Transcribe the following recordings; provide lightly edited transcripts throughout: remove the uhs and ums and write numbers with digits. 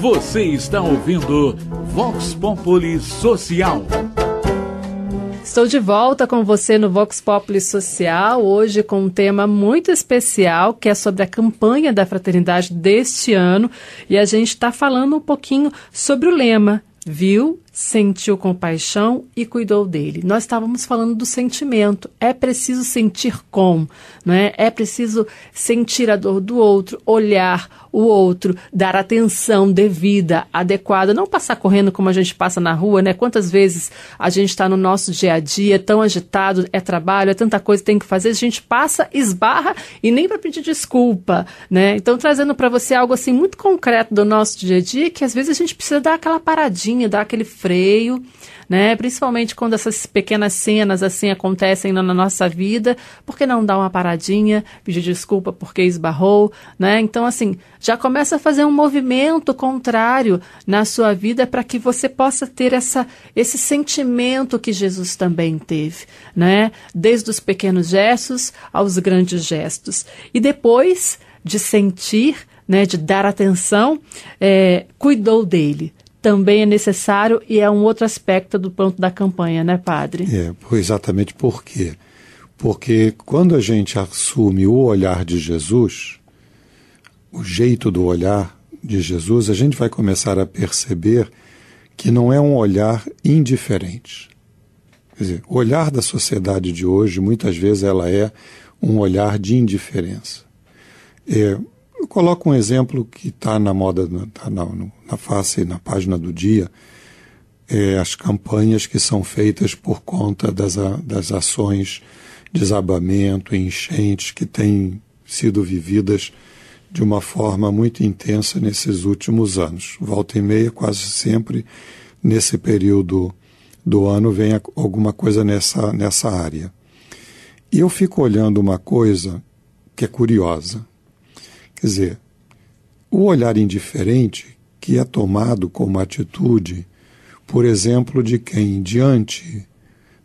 Você está ouvindo Vox Populi Social. Estou de volta com você no Vox Populi Social, hoje com um tema muito especial, que é sobre a campanha da fraternidade deste ano. E a gente está falando um pouquinho sobre o lema: viu, sentiu compaixão e cuidou dele. Nós estávamos falando do sentimento. É preciso sentir com, não é? É preciso sentir a dor do outro, olhar o outro, dar atenção devida, adequada, não passar correndo como a gente passa na rua, né? Quantas vezes a gente está no nosso dia a dia tão agitado, é trabalho, é tanta coisa que tem que fazer, a gente passa, esbarra e nem para pedir desculpa, né? Então, trazendo para você algo assim muito concreto do nosso dia a dia, que às vezes a gente precisa dar aquela paradinha, dar aquele freio, né? Principalmente quando essas pequenas cenas assim acontecem na nossa vida, por que não dar uma paradinha, pedir desculpa porque esbarrou, né? Então, assim, já começa a fazer um movimento contrário na sua vida para que você possa ter esse sentimento que Jesus também teve, né? Desde os pequenos gestos aos grandes gestos. E depois de sentir, né, de dar atenção, cuidou dele. Também é necessário e é um outro aspecto do ponto da campanha, né, padre? Exatamente por quê? Porque quando a gente assume o olhar de Jesus, o jeito do olhar de Jesus, a gente vai começar a perceber que não é um olhar indiferente. Quer dizer, o olhar da sociedade de hoje, muitas vezes, ela é um olhar de indiferença. Eu coloco um exemplo que está na moda, tá na face, na página do dia, as campanhas que são feitas por conta das ações de desabamento, enchentes que têm sido vividas de uma forma muito intensa nesses últimos anos. Volta e meia, quase sempre, nesse período do ano, vem alguma coisa nessa área. E eu fico olhando uma coisa que é curiosa. Quer dizer, o olhar indiferente que é tomado como atitude, por exemplo, de quem, diante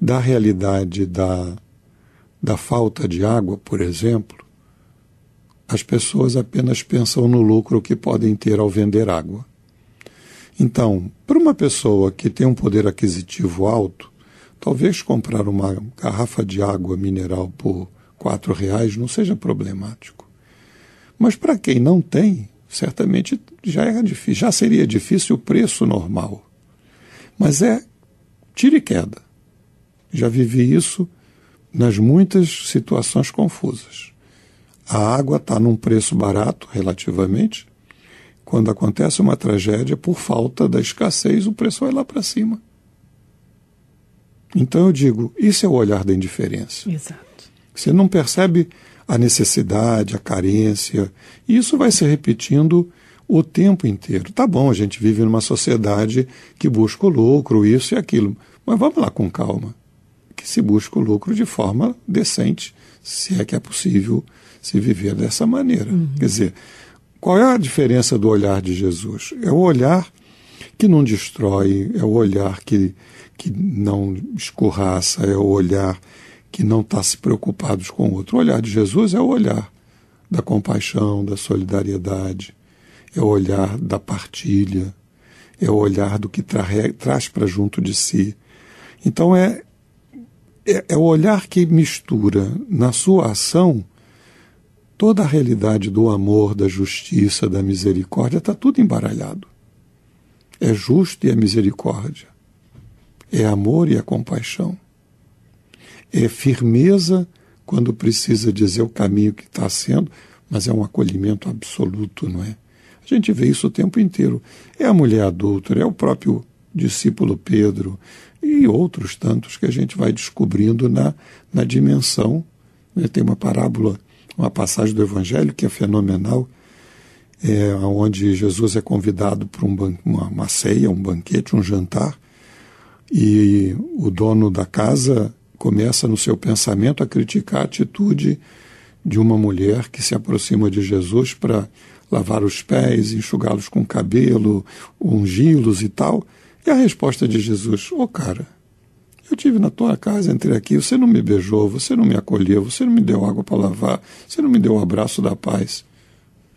da realidade da falta de água, por exemplo, as pessoas apenas pensam no lucro que podem ter ao vender água. Então, para uma pessoa que tem um poder aquisitivo alto, talvez comprar uma garrafa de água mineral por R$4 não seja problemático. Mas para quem não tem, certamente já seria difícil o preço normal. Mas é tiro e queda. Já vivi isso nas muitas situações confusas. A água está num preço barato, relativamente. Quando acontece uma tragédia, por falta da escassez, o preço vai lá para cima. Então eu digo, isso é o olhar da indiferença. Exato. Você não percebe a necessidade, a carência. E isso vai se repetindo o tempo inteiro. Tá bom, a gente vive numa sociedade que busca o lucro, isso e aquilo. Mas vamos lá com calma. Que se busca o lucro de forma decente, se é que é possível se viver dessa maneira. Quer dizer, qual é a diferença do olhar de Jesus? É o olhar que não destrói, é o olhar que não escorraça, é o olhar que não está se preocupado com o outro. O olhar de Jesus é o olhar da compaixão, da solidariedade, é o olhar da partilha, é o olhar do que traz para junto de si. Então é o olhar que mistura na sua ação toda a realidade do amor, da justiça, da misericórdia, está tudo embaralhado. É justo e é misericórdia. É amor e é compaixão. É firmeza quando precisa dizer o caminho que está sendo, mas é um acolhimento absoluto, não é? A gente vê isso o tempo inteiro. É a mulher adúltera, é o próprio discípulo Pedro e outros tantos que a gente vai descobrindo na dimensão. Né? Tem uma parábola, uma passagem do Evangelho que é fenomenal, onde Jesus é convidado para uma ceia, um banquete, um jantar, e o dono da casa começa no seu pensamento a criticar a atitude de uma mulher que se aproxima de Jesus para lavar os pés, enxugá-los com cabelo, ungí-los e tal. E a resposta de Jesus: cara, eu estive na tua casa, entrei aqui, você não me beijou, você não me acolheu, você não me deu água para lavar, você não me deu o abraço da paz.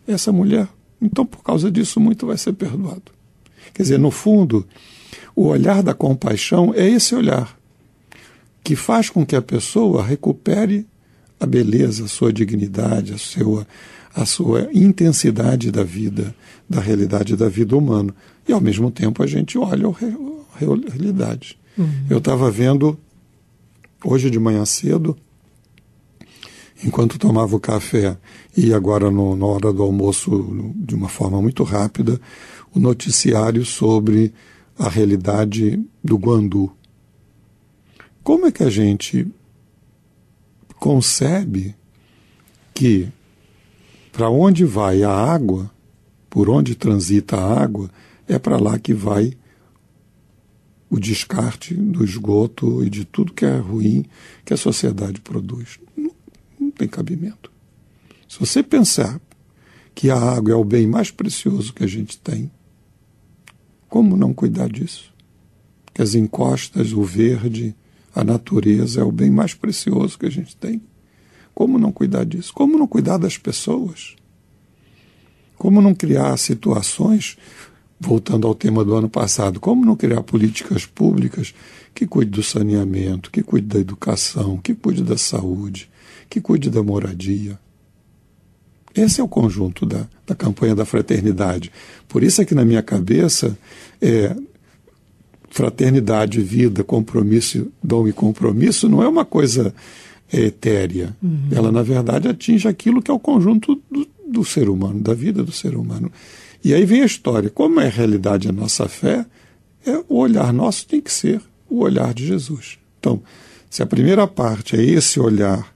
Essa mulher Então, por causa disso, muito vai ser perdoado. Quer dizer, no fundo, o olhar da compaixão é esse olhar que faz com que a pessoa recupere a beleza, a sua dignidade, a sua intensidade da vida, da realidade da vida humana. E, ao mesmo tempo, a gente olha a realidade. Eu estava vendo, hoje de manhã cedo, enquanto tomava o café, e agora na hora do almoço, de uma forma muito rápida, o noticiário sobre a realidade do Guandu. Como é que a gente concebe que para onde vai a água, por onde transita a água, é para lá que vai o descarte do esgoto e de tudo que é ruim que a sociedade produz? Não tem cabimento. Se você pensar que a água é o bem mais precioso que a gente tem, como não cuidar disso? Que as encostas, o verde, a natureza é o bem mais precioso que a gente tem. Como não cuidar disso? Como não cuidar das pessoas? Como não criar situações, voltando ao tema do ano passado, como não criar políticas públicas que cuidem do saneamento, que cuidem da educação, que cuidem da saúde, que cuidem da moradia? Esse é o conjunto da campanha da fraternidade. Por isso é que na minha cabeça fraternidade, vida, compromisso, dom e compromisso não é uma coisa etérea. Ela, na verdade, atinge aquilo que é o conjunto do ser humano, da vida do ser humano. E aí vem a história. Como é a realidade a nossa fé, o olhar nosso tem que ser o olhar de Jesus. Então, se a primeira parte é esse olhar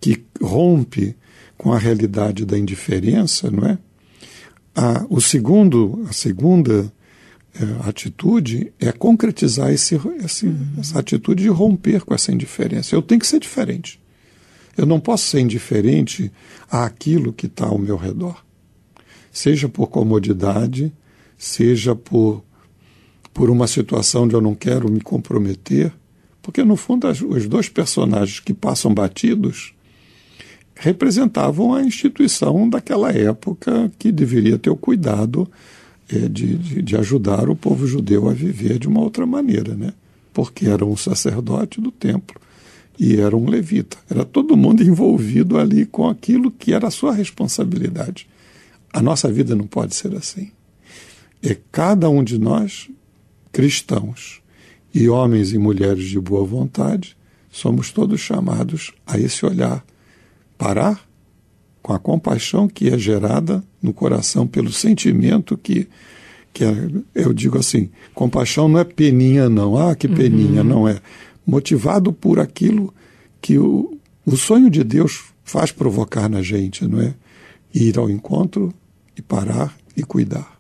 que rompe com a realidade da indiferença, não é? A segunda atitude é concretizar essa atitude de romper com essa indiferença. Eu tenho que ser diferente. Eu não posso ser indiferente àquilo que está ao meu redor. Seja por comodidade, seja por uma situação onde eu não quero me comprometer, porque, no fundo, os dois personagens que passam batidos representavam a instituição daquela época que deveria ter o cuidado de ajudar o povo judeu a viver de uma outra maneira, né? Porque era um sacerdote do templo e era um levita. Era todo mundo envolvido ali com aquilo que era a sua responsabilidade. A nossa vida não pode ser assim. Cada um de nós, cristãos e homens e mulheres de boa vontade, somos todos chamados a esse olhar, parar com a compaixão que é gerada no coração pelo sentimento que eu digo assim, compaixão não é peninha não, que peninha, não é. Motivado por aquilo que o sonho de Deus faz provocar na gente, não é? Ir ao encontro e parar e cuidar.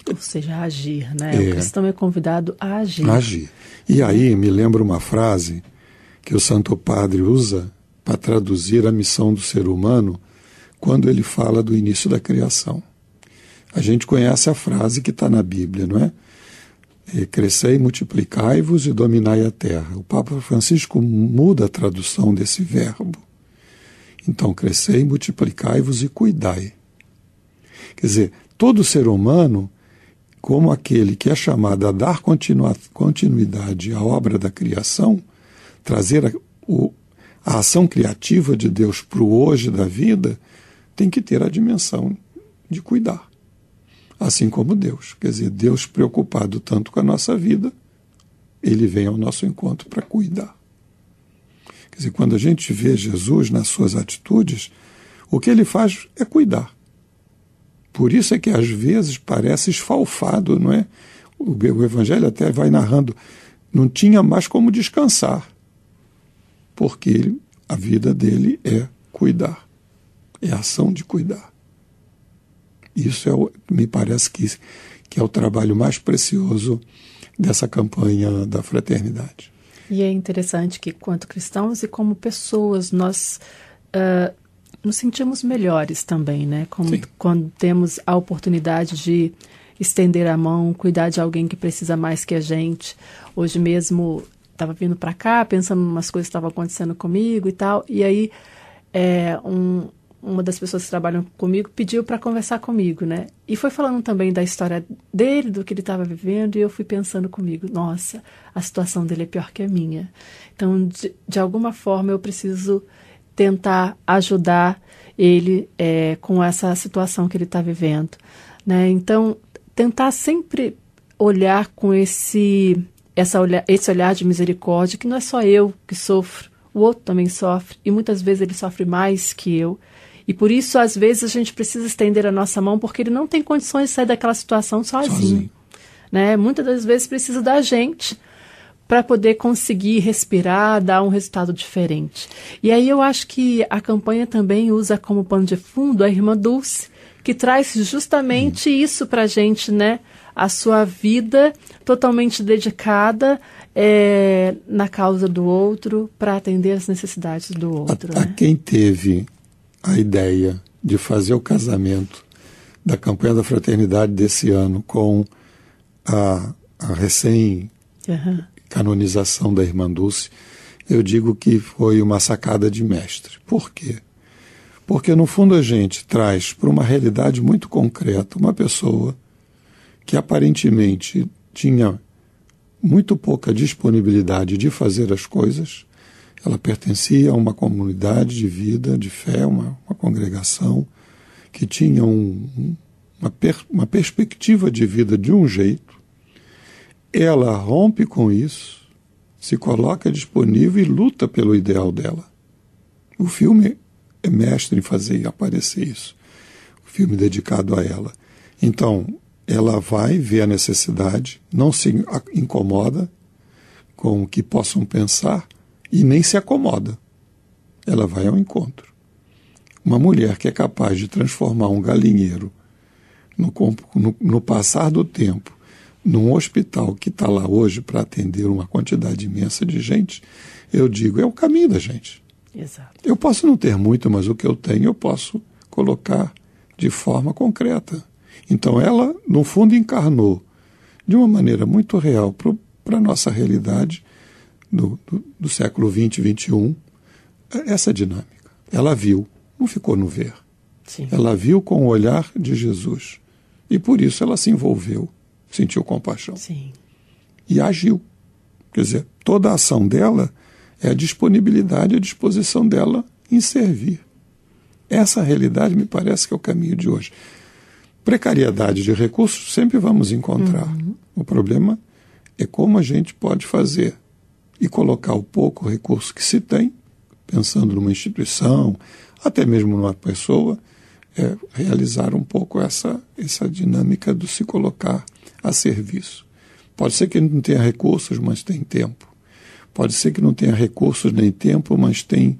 Ou seja, agir, né? O cristão é convidado a agir. Agir. E aí me lembra uma frase que o Santo Padre usa para traduzir a missão do ser humano quando ele fala do início da criação. A gente conhece a frase que está na Bíblia, não é? Crescei, multiplicai-vos e dominai a terra. O Papa Francisco muda a tradução desse verbo. Então, crescei, multiplicai-vos e cuidai. Quer dizer, todo ser humano, como aquele que é chamado a dar continuidade à obra da criação, trazer a ação criativa de Deus para o hoje da vida, tem que ter a dimensão de cuidar. Assim como Deus. Quer dizer, Deus preocupado tanto com a nossa vida, ele vem ao nosso encontro para cuidar. Quer dizer, quando a gente vê Jesus nas suas atitudes, o que ele faz é cuidar. Por isso é que às vezes parece esfalfado, não é? O Evangelho até vai narrando, não tinha mais como descansar, porque a vida dele é cuidar, é a ação de cuidar. Isso me parece que é o trabalho mais precioso dessa campanha da fraternidade. E é interessante que, quanto cristãos e como pessoas, nós nos sentimos melhores também, né? Quando temos a oportunidade de estender a mão, cuidar de alguém que precisa mais que a gente. Hoje mesmo estava vindo para cá, pensando em umas coisas que estavam acontecendo comigo e tal, e aí um uma das pessoas que trabalham comigo, pediu para conversar comigo, né? E foi falando também da história dele, do que ele estava vivendo, e eu fui pensando comigo, nossa, a situação dele é pior que a minha. Então, de alguma forma, eu preciso tentar ajudar ele com essa situação que ele está vivendo, né? Então, tentar sempre olhar com esse olhar de misericórdia, que não é só eu que sofro, o outro também sofre, e muitas vezes ele sofre mais que eu. E por isso, às vezes, a gente precisa estender a nossa mão, porque ele não tem condições de sair daquela situação sozinho. Né? Muitas das vezes precisa da gente para poder conseguir respirar, dar um resultado diferente. E aí eu acho que a campanha também usa como pano de fundo a irmã Dulce, que traz justamente isso para a gente, né? A sua vida totalmente dedicada na causa do outro, para atender as necessidades do outro. A quem teve a ideia de fazer o casamento da campanha da fraternidade desse ano com a recém-canonização da irmã Dulce, eu digo que foi uma sacada de mestre. Por quê? Porque, no fundo, a gente traz para uma realidade muito concreta uma pessoa que aparentemente tinha muito pouca disponibilidade de fazer as coisas. Ela pertencia a uma comunidade de vida, de fé, uma congregação que tinha uma perspectiva de vida de um jeito. Ela rompe com isso, se coloca disponível e luta pelo ideal dela. O filme é mestre em fazer aparecer isso. O filme dedicado a ela. Então, ela vai ver a necessidade, não se incomoda com o que possam pensar e nem se acomoda. Ela vai ao encontro. Uma mulher que é capaz de transformar um galinheiro no passar do tempo num hospital que está lá hoje para atender uma quantidade imensa de gente, eu digo, é o caminho da gente. Exato. Eu posso não ter muito, mas o que eu tenho eu posso colocar de forma concreta. Então ela, no fundo, encarnou de uma maneira muito real para a nossa realidade do século XX e XXI essa dinâmica. Ela viu, não ficou no ver. Sim. Ela viu com o olhar de Jesus. E por isso ela se envolveu, sentiu compaixão. Sim. E agiu. Quer dizer, toda a ação dela é a disponibilidade, a disposição dela em servir. Essa realidade me parece que é o caminho de hoje. Precariedade de recursos sempre vamos encontrar. O problema é como a gente pode fazer e colocar o pouco recurso que se tem, pensando numa instituição, até mesmo numa pessoa, realizar um pouco essa dinâmica do se colocar a serviço. Pode ser que não tenha recursos, mas tem tempo. Pode ser que não tenha recursos nem tempo, mas tem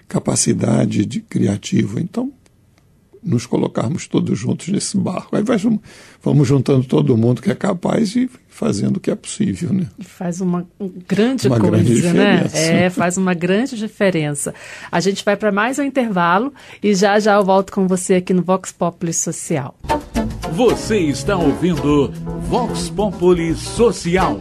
capacidade criativa. Então, nos colocarmos todos juntos nesse barco. Aí vamos juntando todo mundo que é capaz e fazendo o que é possível, né? Faz uma grande coisa, né? Faz uma grande diferença. A gente vai para mais um intervalo e já eu volto com você aqui no Vox Populi Social. Você está ouvindo Vox Populi Social.